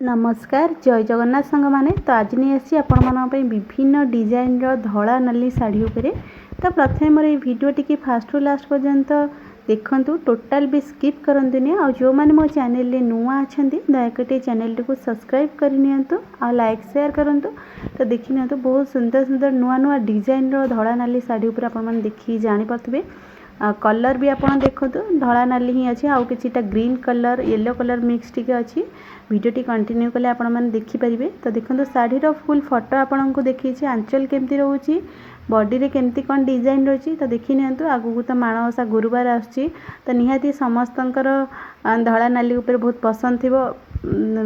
नमस्कार जय जगन्नाथ सांग मैंने तो आज नहीं आसी आपण विभिन्न डिजाइन धला नाली शाढ़ी उपरे। तो प्रथम मोर वीडियो टी फास्ट लास्ट पर्यंत देखूँ टोटाल भी स्किप करंतुनी। आ जो मैंने मो चैनल नुआ अच्छा दयाकोटी चैनल टी सब्सक्राइब करनी आ लाइक शेयर करूँ। तो देखी नि बहुत सुंदर सुंदर नुआ नुआ डिजाइन धला नाली शाढ़ी उपर आपन देखी जानीपे। कलर भी आप देखो धला नाली ही अच्छे आउ किटा green colour yellow colour mix T अच्छी। वीडियो टी कंटिन्यू कले आपण मैंने देखिपारे। तो देखो शाढ़ीर फुल फोटो आपन को देखी आंचल केमती रोचे बॉडी रे केमती कौन डिजाइन रही। तो देखी नि आगू तो माणवसा गुरुवार आसुची तो निहाती समस्तंकर धला नाली उपर बहुत पसंद थी।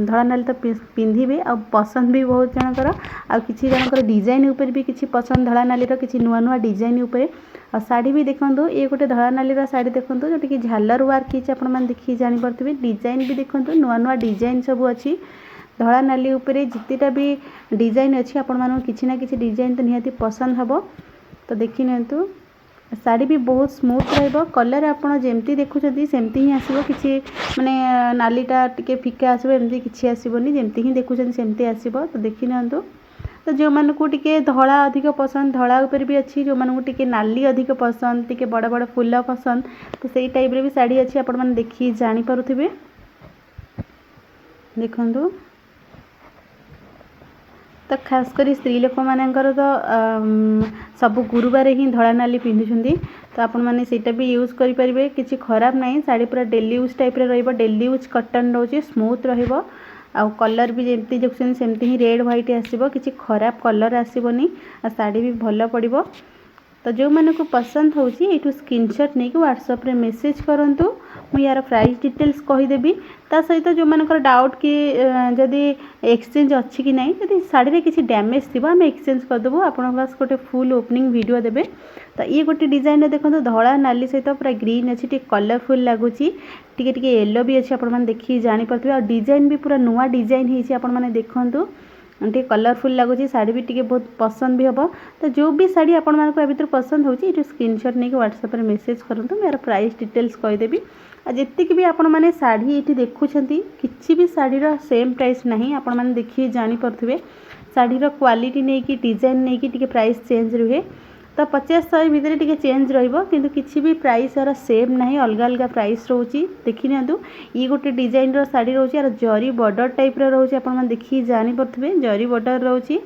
धला नाली तो पिंधे आ पसंद भी बहुत जनकर आ किसी जनकर डिजाइन उपर भी किसी पसंद धला नाली किसी नुआ नुआ डिजाइन उपर। आ साड़ी भी देखो ये गोटे धला नाली साड़ी देखो जो कि झालर वर्क होती देखिए जानीपे। डिजाइन भी देखो नुआ नुआ डिजाइन सब अच्छी धला नाली उपरे जितेटा भी डिजाइन अच्छी आपण किसी ना किसी डिजाइन तो निहाती पसंद हम। तो देखी नियंतु साड़ी भी बहुत स्मूथ रहिबो। कलर आपन जेमती देखुछथि सेमती ही आसीबो किछि माने नालीटा टिके फिका आसीबो एमती किछि आसीबोनी जेमती ही देखुछथि सेमती आसीबो। तो देखि नियंतु तो जो मानू टिके धला अधिक पसंद धला ऊपर भी अच्छी जो मानू टिके नाली अधिक पसंद टिके बड़ बड़ फूल पसंद तो सही टाइप रे भी साड़ी अच्छी आपण माने देखि जानि पारुथिबे। देखंतु तो खास कर स्त्री लोक मानकर तो सब गुरुवार ही धला नाली पिंधुछंती। तो आपण माने सेटा भी यूज करि परिबे किछि खराब नाही। साड़ी पूरा डेली यूज टाइप रे रहइबो डेली यूज कॉटन रोचे स्मूथ रहइबो। आ कलर भी जेमती देखुछन सेमती ही रेड व्हाइट आसीबो किछि खराब कलर आसीबोनी आ साड़ी भी भलो पड़िबो। तो जो माने को पसंद होची एटू स्क्रीनशॉट नहीं कि व्हाट्सएप रे मैसेज करंतु मु यार प्राइस डिटेल्स कहि देबी। ता सहित जो मानकर डाउट कि जदि एक्सचेंज अच्छी कि नहीं जदि साड़ी रे किछि डैमेज थिबा हम एक्सचेंज कर देबो आपन पास गोटे फुल ओपनिंग वीडियो देबे। तो ये गोटे डिजाइन देखो धला नाली सहित पूरा ग्रीन अच्छी टी कलरफुल लगुची टिके टिके येलो भी अच्छी आपण माने देखि जानि परथिबे। आ डिजाइन भी पूरा नुआ डिजाइन हेछि आपण माने देखंतु टे कलरफुल लगुच साड़ी भी टी बहुत पसंद भी हम। तो जो भी साड़ी आपण मानक भीतर पसंद होची ये स्क्रीनशॉट नहीं कि व्हाट्सएप रे मैसेज करंतु मेरा प्राइस डिटेल्स कहिदेबी। आ जेतिक भी आपण माने साड़ी ये देखुछंती किछि भी साड़ीर सेम प्राइस नहीं आपण माने देखि जानि परथिबे। साड़ीर क्वालिटी नहीं कि डिजाइन नहीं कि टिके प्राइस चेंज रुहे। तो 50-100 भितर टिके चेंज रहिबो किंतु किछि भी प्राइस यार सेम नहीं अलग अलग प्राइस रोची। देखि नियंतु ई गोटे डिजाइन रो साड़ी रोची यार जरी बॉर्डर टाइप रो रोची आपण माने देखि जानि परथिबे जरी बॉर्डर रोची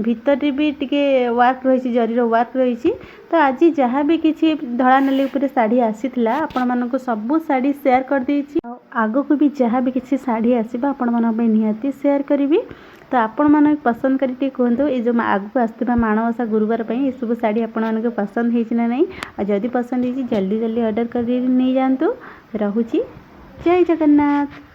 भितर भी टिके वर्क रही जरी रो वर्क रही। तो आज जहाँ भी किसी धला नाली उपरे साड़ी आसीथिला आपण मानको सब साड़ी शेयर कर देछि। आगो को भी जहाँ भी किसी साड़ी आसीबा आपण मानक निहाती शेयर करिवि। तो आपण मानक पसंद करी कहतु ये जो आगू आसुवा माणवसा गुरुवार ये सब साड़ी आपण मानक पसंद होइछि ना नहीं। आ जदि पसंद होइछि जल्दी जल्दी ऑर्डर कर नहीं जातु। रहुछि जय जगन्नाथ।